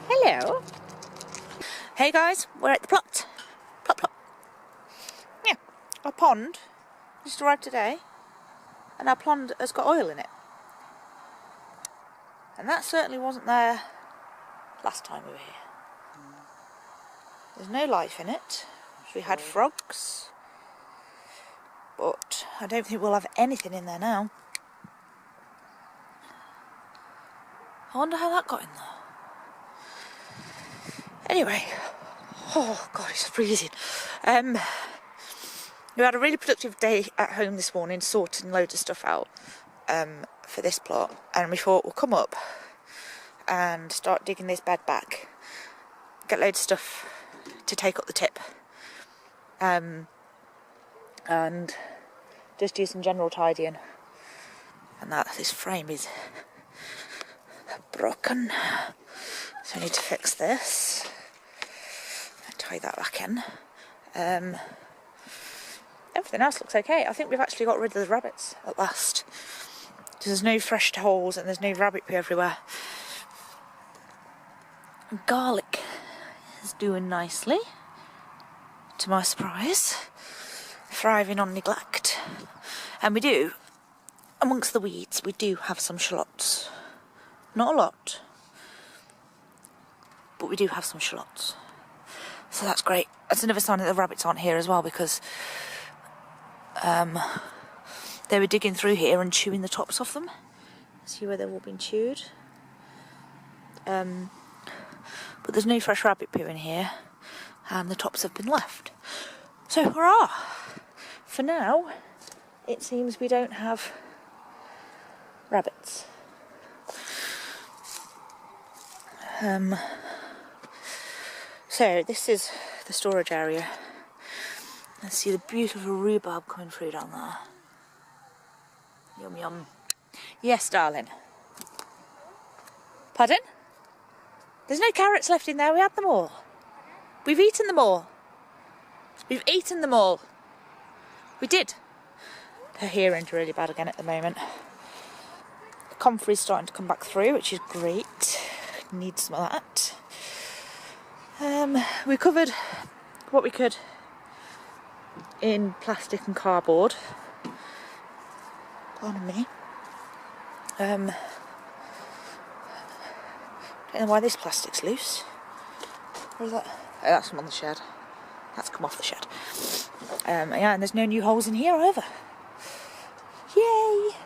Hello. Hey guys, we're at the plot. Plot. Yeah, our pond just arrived today, and our pond has got oil in it. And that certainly wasn't there last time we were here. There's no life in it. We had frogs, but I don't think we'll have anything in there now. I wonder how that got in there. Anyway, oh god, it's freezing. We had a really productive day at home this morning, sorting loads of stuff out for this plot, and we thought we'll come up and start digging this bed back, get loads of stuff to take up the tip, and just do some general tidying. And that this frame is broken, so I need to fix this and tie that back in. Everything else looks okay. I think we've actually got rid of the rabbits at last. There's no fresh holes and there's no rabbit poo everywhere. Garlic is doing nicely, to my surprise. Thriving on neglect. And we do, amongst the weeds, we do have some shallots. Not a lot, but we do have some shallots. So that's great. That's another sign that the rabbits aren't here as well, because they were digging through here and chewing the tops off them. See where they've all been chewed. But there's no fresh rabbit poo in here, and the tops have been left. So hurrah! For now, it seems we don't have rabbits. So this is the storage area. Let's see the beautiful rhubarb coming through down there. Yum yum. Yes, darling. Pardon? There's no carrots left in there, we had them all. We've eaten them all. We've eaten them all. We did. Her hearing's really bad again at the moment. The comfrey's starting to come back through, which is great. Need some of that. We covered what we could in plastic and cardboard. Pardon me. Don't know why this plastic's loose. Where is that? Oh, that's from on the shed. That's come off the shed. Yeah, and there's no new holes in here either. Yay!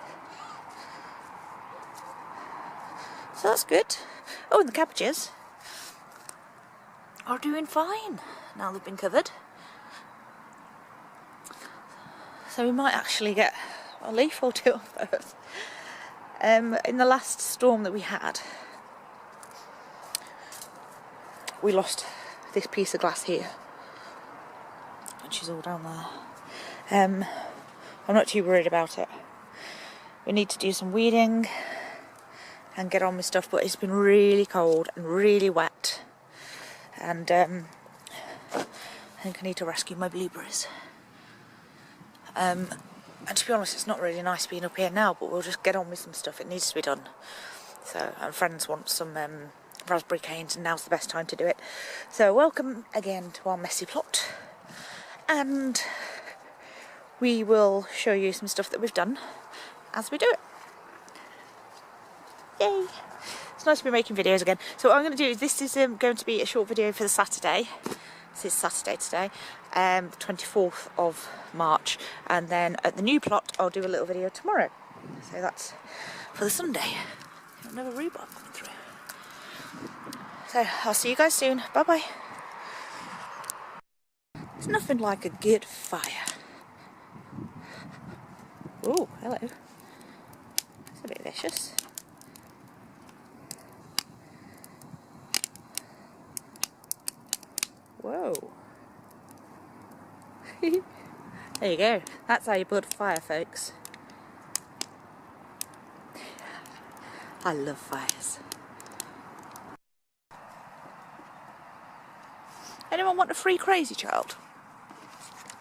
So that's good. Oh, and the cabbages are doing fine now they've been covered. So we might actually get a leaf or two off those. In the last storm that we had, we lost this piece of glass here, which is all down there. I'm not too worried about it. We need to do some weeding and get on with stuff, but it's been really cold and really wet, and I think I need to rescue my blueberries. And to be honest, it's not really nice being up here now, but we'll just get on with some stuff. It needs to be done. So, and friends want some raspberry canes, and now's the best time to do it. So welcome again to our messy plot, and we will show you some stuff that we've done as we do it. Yay! It's nice to be making videos again. So what I'm going to do is, this is going to be a short video for the Saturday. This is Saturday today, the 24th of March, and then at the new plot I'll do a little video tomorrow. So that's for the Sunday. Another rhubarb coming through. So I'll see you guys soon. Bye bye. There's nothing like a good fire. Oh, hello. That's a bit vicious. Whoa. There you go. That's how you build a fire, folks. I love fires. Anyone want a free crazy child?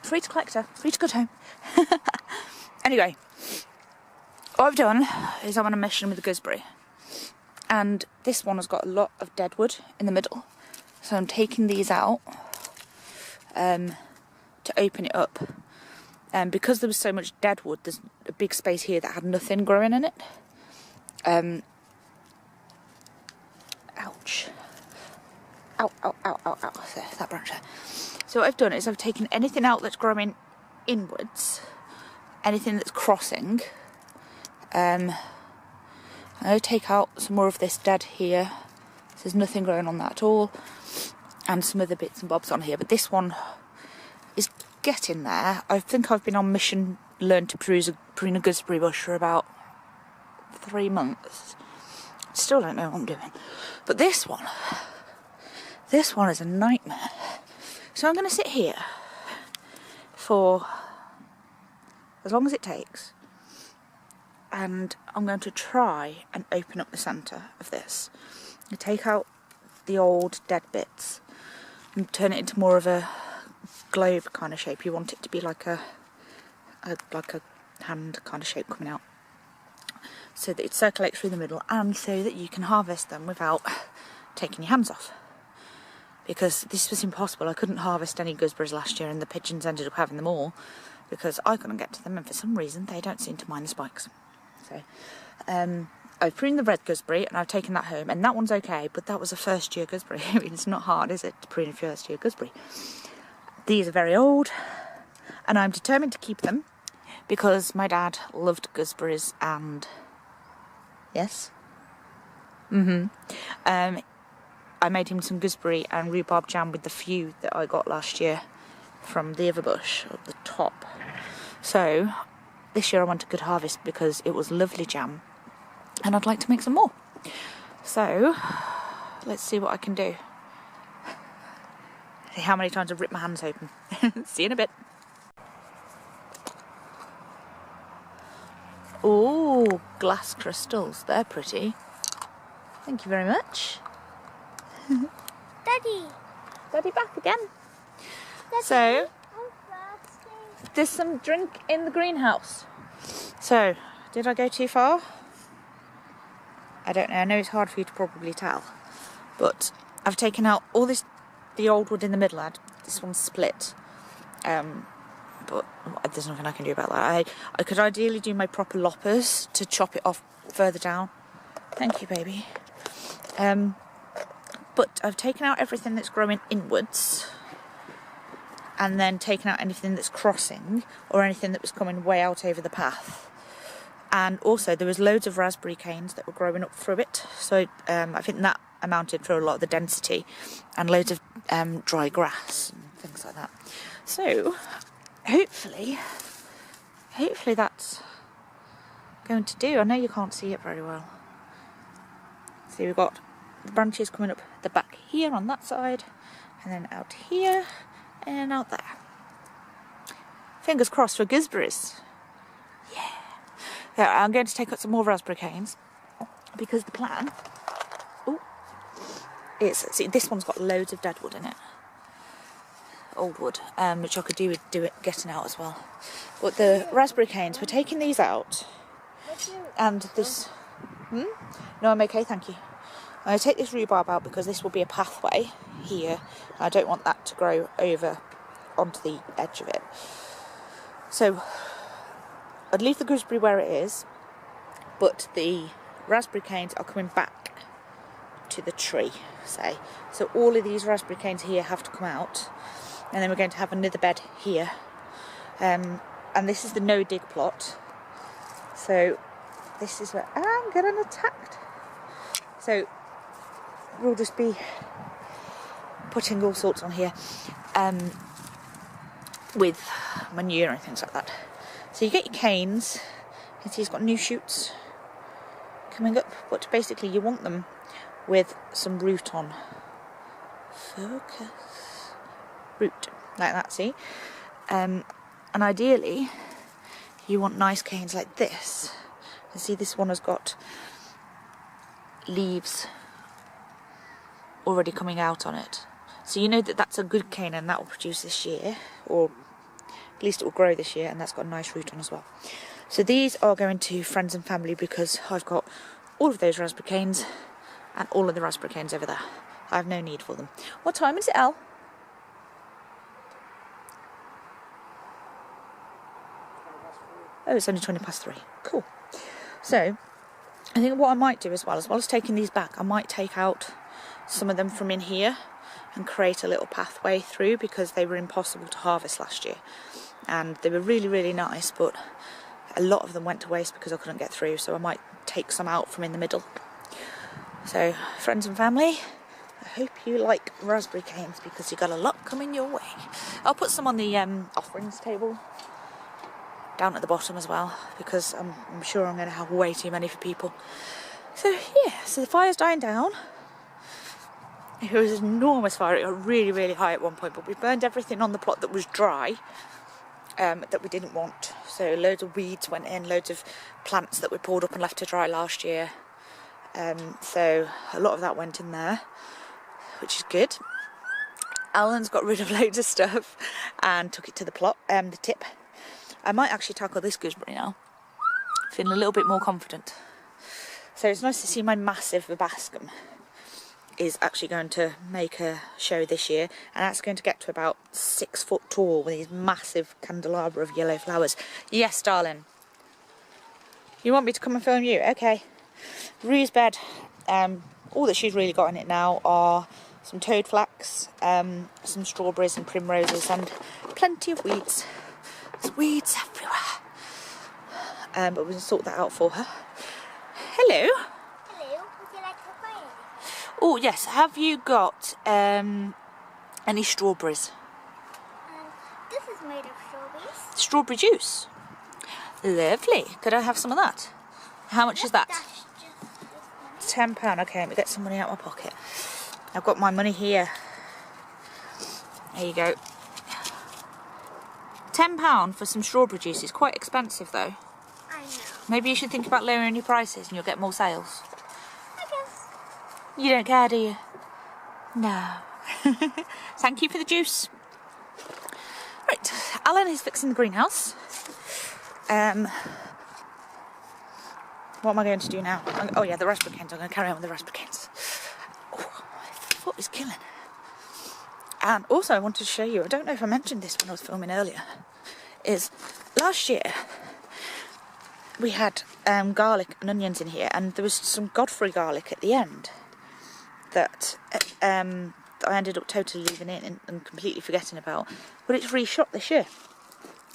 Free to collect her, free to go home. Anyway, what I've done is I'm on a mission with the gooseberry. And this one has got a lot of dead wood in the middle. So I'm taking these out to open it up. Because there was so much dead wood, there's a big space here that had nothing growing in it. Ouch. Ow, ow, ow, ow, ow. There, that branch there. So what I've done is I've taken anything out that's growing inwards, anything that's crossing. I'm going to take out some more of this dead here. So there's nothing growing on that at all. And some other bits and bobs on here. But this one is getting there. I think I've been on mission learn to prune a gooseberry bush for about 3 months. Still don't know what I'm doing. But this one is a nightmare. So I'm going to sit here for as long as it takes, and I'm going to try and open up the centre of this. You take out the old dead bits and turn it into more of a globe kind of shape. You want it to be like a hand kind of shape coming out, so that it circulates through the middle and so that you can harvest them without taking your hands off. Because this was impossible. I couldn't harvest any gooseberries last year and the pigeons ended up having them all because I couldn't get to them, and for some reason they don't seem to mind the spikes. So I've pruned the red gooseberry and I've taken that home, and that one's okay, but that was a first year gooseberry. I mean, it's not hard, is it, to prune a first year gooseberry? These are very old and I'm determined to keep them because my dad loved gooseberries. And yes, I made him some gooseberry and rhubarb jam with the few that I got last year from the other bush at the top. So this year I want a good harvest because it was lovely jam and I'd like to make some more. So let's see what I can do. See how many times I've ripped my hands open. See you in a bit. Oh, glass crystals. They're pretty. Thank you very much. Daddy. Daddy back again. Daddy. So, I'm thirsty. there's some drink in the greenhouse. So, did I go too far? I don't know. I know it's hard for you to probably tell. But I've taken out all this, the old wood in the middle. This one's split. But there's nothing I can do about that. I could ideally do my proper loppers to chop it off further down. Thank you, baby. But I've taken out everything that's growing inwards, and then taken out anything that's crossing or anything that was coming way out over the path. And also there was loads of raspberry canes that were growing up through it, so I think that amounted for a lot of the density, and loads of dry grass and things like that. So hopefully that's going to do. I know you can't see it very well. See, we've got the branches coming up the back here on that side, and then out here and out there. Fingers crossed for gooseberries. Yeah, I'm going to take out some more raspberry canes because the plan is, see, this one's got loads of dead wood in it, old wood, which I could do with getting out as well. But the raspberry canes, we're taking these out, and this. No, I'm okay, thank you. I'm going to take this rhubarb out because this will be a pathway here. I don't want that to grow over onto the edge of it. So I'd leave the gooseberry where it is, but the raspberry canes are coming back to the tree, say. So all of these raspberry canes here have to come out, and then we're going to have another bed here. And this is the no-dig plot. So this is where I'm getting attacked. So we'll just be putting all sorts on here with manure and things like that. So you get your canes. You can see it's got new shoots coming up, but basically you want them with some root on. Focus. Root, like that, see? And ideally you want nice canes like this. You see this one has got leaves already coming out on it. So you know that that's a good cane and that will produce this year, or at least it will grow this year, and that's got a nice root on as well. So these are going to friends and family because I've got all of those raspberry canes and all of the raspberry canes over there. I have no need for them. What time is it, Elle? Oh, it's only 3:20. Cool. So, I think what I might do as well as taking these back, I might take out some of them from in here and create a little pathway through, because they were impossible to harvest last year. And they were really, really nice, but a lot of them went to waste because I couldn't get through, so I might take some out from in the middle. So, friends and family, I hope you like raspberry canes, because you got a lot coming your way. I'll put some on the offerings table down at the bottom as well, because I'm sure I'm going to have way too many for people. So yeah, so the fire's dying down. It was an enormous fire. It got really, really high at one point, but we burned everything on the plot that was dry, that we didn't want. So loads of weeds went in, loads of plants that we pulled up and left to dry last year. So a lot of that went in there, which is good. Alan's got rid of loads of stuff and took it to the plot, the tip. I might actually tackle this gooseberry now. Feeling a little bit more confident. So it's nice to see my massive vibascum is actually going to make a show this year, and that's going to get to about 6 foot tall with these massive candelabra of yellow flowers. Yes, darling. You want me to come and film you? Okay. Rue's bed. All that she's really got in it now are some toad flax, some strawberries and primroses, and plenty of weeds. There's weeds everywhere. But we can sort that out for her. Hello. Hello, would you like to buy anything? Oh yes, have you got any strawberries? This is made of strawberries. Strawberry juice. Lovely. Could I have some of that? How much is that? That's just this much. £10. Okay, let me get some money out of my pocket. I've got my money here. There you go. £10 for some strawberry juice is quite expensive though. I know. Maybe you should think about lowering your prices and you'll get more sales. I guess. You don't care, do you? No. Thank you for the juice. Right, Alan is fixing the greenhouse. What am I going to do now? Oh yeah, the raspberry canes. I'm going to carry on with the raspberry canes. Oh, my foot is killing. And also I wanted to show you, I don't know if I mentioned this when I was filming earlier, is last year we had garlic and onions in here, and there was some Godfrey garlic at the end that I ended up totally leaving in and completely forgetting about, but it's reshot this year.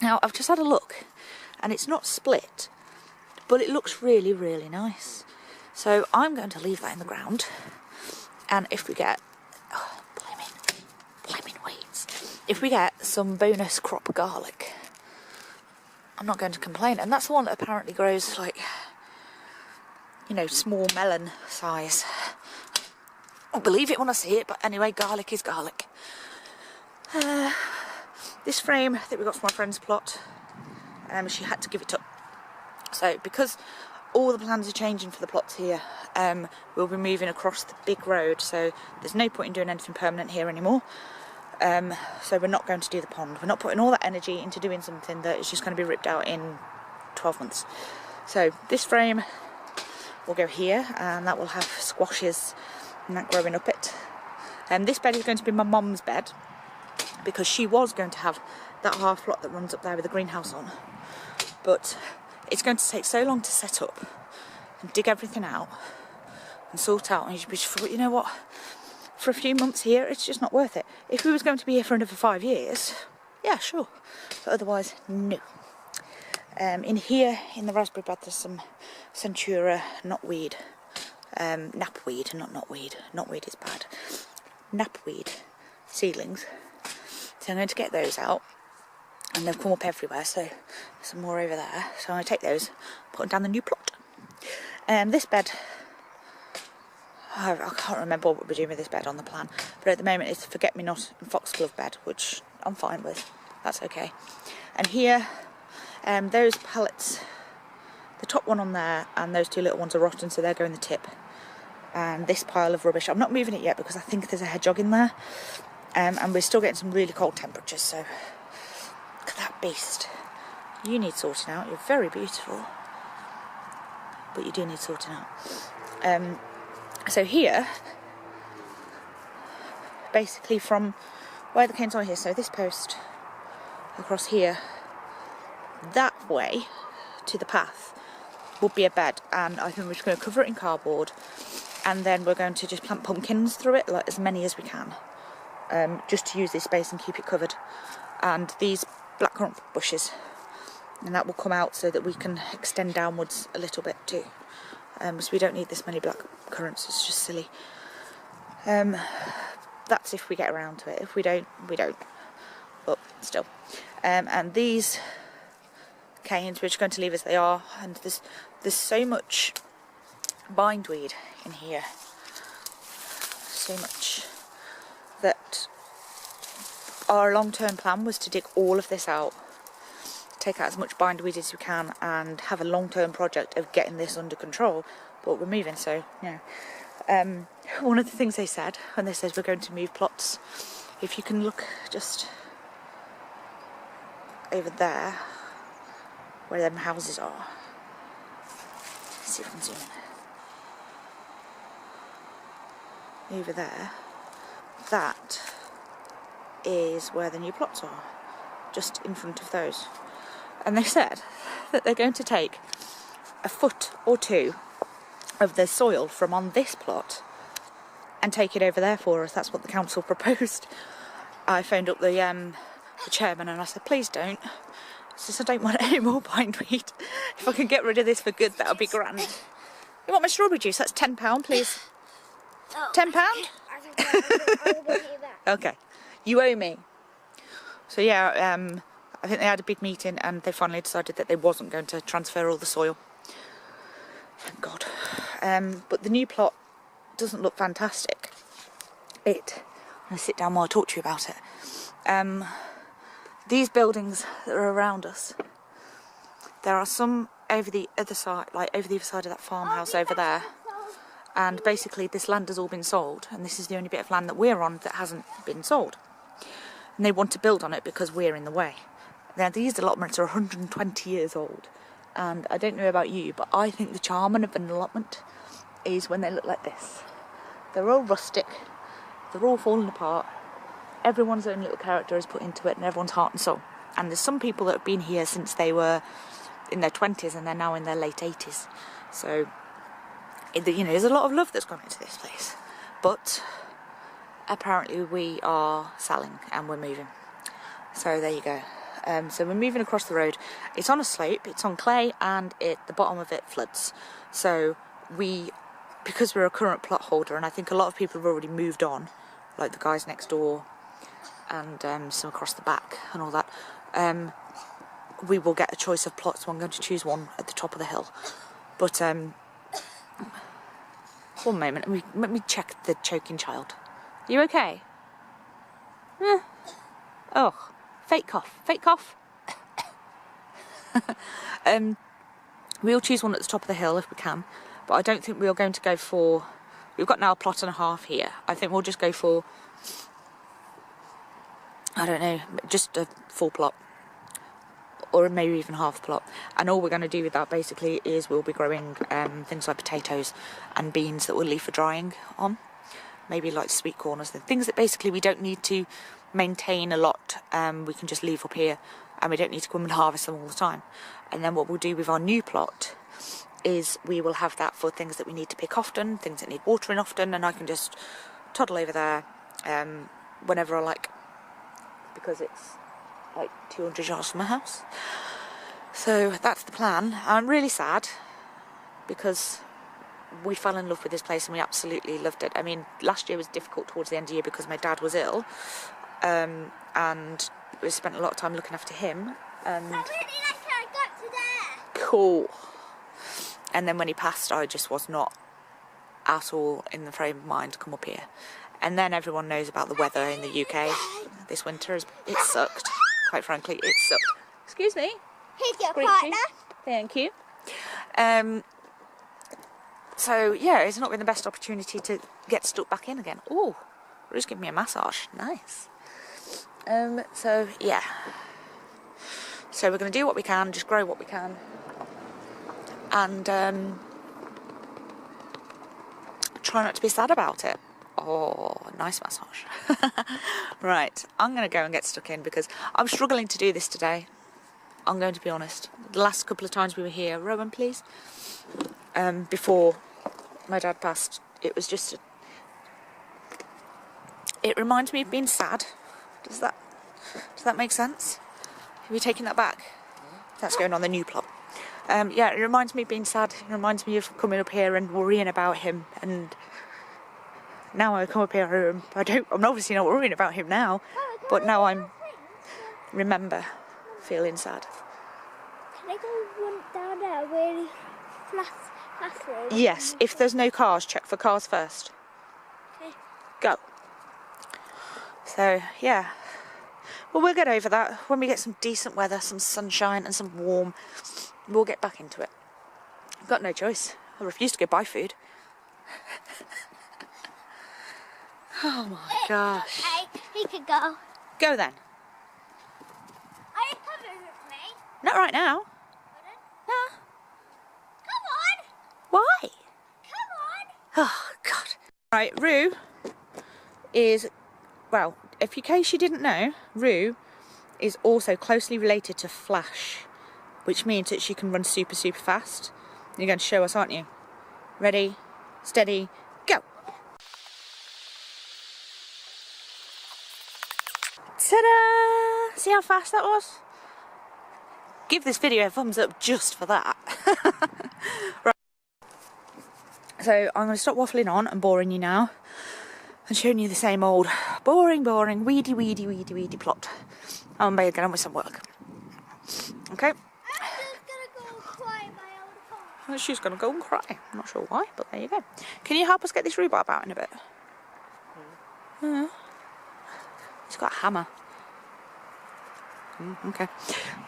Now I've just had a look and it's not split, but it looks really, really nice. So I'm going to leave that in the ground, and if we get blimmin' weeds, if we get some bonus crop garlic, I'm not going to complain. And that's the one that apparently grows like, you know, small melon size. I'll believe it when I see it, but anyway, garlic is garlic. This frame that we got from my friend's plot, she had to give it up. So because all the plans are changing for the plots here, we'll be moving across the big road, so there's no point in doing anything permanent here anymore. So we're not going to do the pond. We're not putting all that energy into doing something that is just going to be ripped out in 12 months. So this frame will go here, and that will have squashes and that growing up it. This bed is going to be my mum's bed, because she was going to have that half plot that runs up there with the greenhouse on, but it's going to take so long to set up and dig everything out and sort out, and you just thought, you know what, for a few months here it's just not worth it. If we was going to be here for another 5 years, yeah, sure, but otherwise no. In here in the raspberry bed there's some Centura knotweed, knapweed, not knotweed. Knotweed is bad. Knapweed seedlings. So I'm going to get those out, and they've come up everywhere, so there's some more over there. So I'm going to take those, put them down the new plot. This bed, I can't remember what we're doing with this bed on the plan, but at the moment it's forget-me-not and foxglove bed, which I'm fine with. That's okay. And here, those pallets, the top one on there and those two little ones are rotten, so they're going the tip. And this pile of rubbish, I'm not moving it yet because I think there's a hedgehog in there. And we're still getting some really cold temperatures, so look at that beast. You need sorting out. You're very beautiful, but you do need sorting out. So here, basically from where the canes are here, so this post across here, that way to the path will be a bed, and I think we're just going to cover it in cardboard, and then we're going to just plant pumpkins through it, like as many as we can, just to use this space and keep it covered, and these blackcurrant bushes, and that will come out so that we can extend downwards a little bit too, so we don't need this many black currants. It's just silly. That's if we get around to it. If we don't, we don't, but still. And these canes we're just going to leave as they are, and there's so much bindweed in here, so much, that our long-term plan was to dig all of this out, take out as much bindweed as we can, and have a long-term project of getting this under control. But we're moving, so yeah. One of the things they said when they said we're going to move plots, if you can look just over there where them houses are, let's see if I can zoom in. Over there, that is where the new plots are, just in front of those. And they said that they're going to take a foot or two of the soil from on this plot and take it over there for us. That's what the council proposed. I phoned up the chairman and I said, please don't. Since I don't want any more bindweed. If I can get rid of this for good, that would be grand. You want my strawberry juice? That's £10, please. Oh. £10? I will pay that. Okay. You owe me. So yeah, I think they had a big meeting and they finally decided that they wasn't going to transfer all the soil. Thank God. But the new plot doesn't look fantastic. I'm going to sit down while I talk to you about it. These buildings that are around us, there are some over the other side, like over the other side of that farmhouse over there. And basically this land has all been sold, and this is the only bit of land that we're on that hasn't been sold. And they want to build on it because we're in the way. Now these allotments are 120 years old. And I don't know about you, but I think the charm of an allotment is when they look like this. They're all rustic, they're all falling apart, everyone's own little character is put into it, and everyone's heart and soul. And there's some people that have been here since they were in their 20s and they're now in their late 80s. So, you know, there's a lot of love that's gone into this place. But apparently we are selling and we're moving. So there you go. So we're moving across the road. It's on a slope, it's on clay, and the bottom of it floods. So because we're a current plot holder, and I think a lot of people have already moved on, like the guys next door and some across the back and all that, we will get a choice of plots. So I'm going to choose one at the top of the hill. But one moment, let me check the choking child. Are you okay? Oh. Fake cough. Fake cough. We'll choose one at the top of the hill if we can, but I don't think we're going to go for... We've got now a plot and a half here. I think we'll just go for, I don't know, just a full plot. Or maybe even half plot. And all we're going to do with that basically is we'll be growing things like potatoes and beans that we'll leave for drying on. Maybe like sweet corn or something. Things that basically we don't need to maintain a lot, we can just leave up here and we don't need to come and harvest them all the time. And then what we'll do with our new plot is we will have that for things that we need to pick often, things that need watering often, and I can just toddle over there whenever I like, because it's like 200 yards from my house. So that's the plan. I'm really sad because we fell in love with this place and we absolutely loved it. I mean, last year was difficult towards the end of the year because my dad was ill, and we spent a lot of time looking after him. And I really like how I got to there. Cool. And then when he passed, I just was not at all in the frame of mind to come up here. And then everyone knows about the weather in the UK this winter. It sucked, quite frankly. It sucked. Excuse me. Here's your Great partner. Thank you. So yeah, it's not been the best opportunity to get stuck back in again. Oh, Rue's giving me a massage. Nice. So yeah. So we're going to do what we can, just grow what we try not to be sad about it. Oh, nice massage. Right, I'm going to go and get stuck in because I'm struggling to do this today. I'm going to be honest. The last couple of times we were here, Rowan, please, before my dad passed, it was just it reminds me of being sad. Does that make sense? Have you taken that back? That's going on the new plot. Yeah, it reminds me of being sad. It reminds me of coming up here and worrying about him. And now I come up here and I'm obviously not worrying about him now, but now I'm remember feeling sad. Can I go one down there really flat road? Yes, if there's no cars, check for cars first. Okay. Go. So, yeah. Well, we'll get over that. When we get some decent weather, some sunshine and some warm, we'll get back into it. I've got no choice. I refuse to go buy food. Oh my gosh. Hey, he could go. Go then. Are you coming with me? Not right now. Pardon? No. Come on. Why? Come on. Oh, God. Right, Rue is, well, in case you didn't know, Rue is also closely related to Flash, which means that she can run super, super fast. You're going to show us, aren't you? Ready, steady, go. Ta-da! See how fast that was? Give this video a thumbs up just for that. Right. So I'm going to stop waffling on and boring you now and showing you the same old boring, weedy plot. I'm going to get on with some work. Okay? I'm just gonna go cry in my own car. Well, she's going to go and cry. I'm not sure why, but there you go. Can you help us get this rhubarb out in a bit? He's got a hammer. Okay.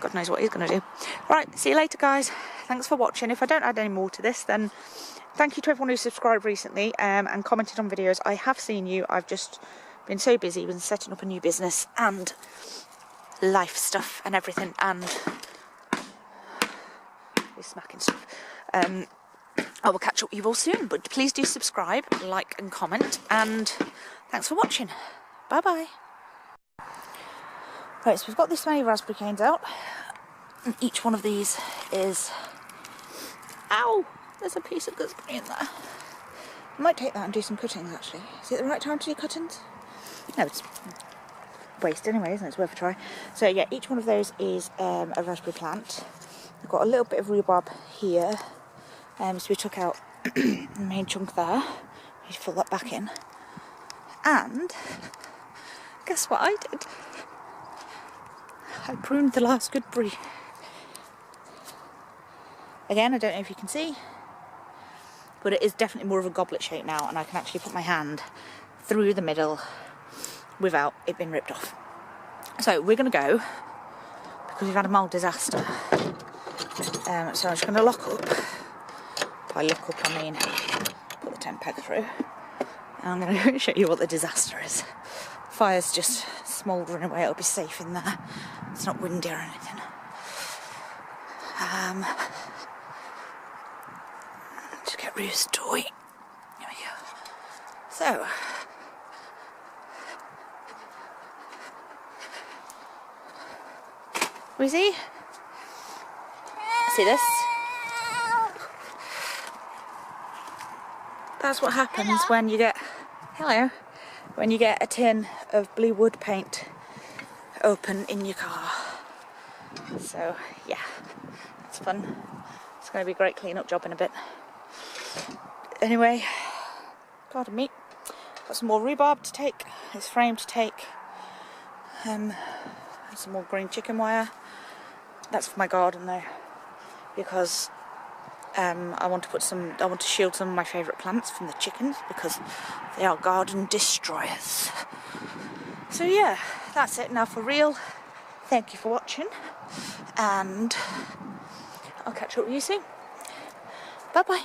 God knows what he's going to do. Right, see you later, guys. Thanks for watching. If I don't add any more to this, then thank you to everyone who subscribed recently and commented on videos. I have seen you. I've just been so busy with setting up a new business and life stuff and everything, and we're smacking stuff. I will catch up with you all soon, but please do subscribe, like and comment, and thanks for watching. Bye bye. Right, so we've got this many raspberry canes out, and each one of these is, ow, there's a piece of gooseberry in there. I might take that and do some cuttings actually. Is it the right time to do cuttings? No, it's waste anyway, isn't it? It's worth a try. So yeah, each one of those is a raspberry plant. We've got a little bit of rhubarb here, so we took out the main chunk there. We need to fill that back in. And guess what I did? I pruned the last gooseberry. Again, I don't know if you can see, but it is definitely more of a goblet shape now, and I can actually put my hand through the middle without it being ripped off. So we're going to go, because we've had a mild disaster. So I'm just going to lock up. By lock up I mean put the tent peg through. And I'm going to show you what the disaster is. Fire's just smouldering away. It'll be safe in there. It's not windy or anything. Just get Rue's toy. There we go. So, Wheezy, see this? That's what happens when you get, when you get a tin of blue wood paint open in your car. So yeah, it's fun. It's going to be a great clean up job in a bit. Anyway, pardon me, got some more rhubarb to take, this frame to take, and some more green chicken wire. That's for my garden though, because I want to shield some of my favourite plants from the chickens, because they are garden destroyers. So yeah, that's it now for real. Thank you for watching, and I'll catch up with you soon. Bye bye.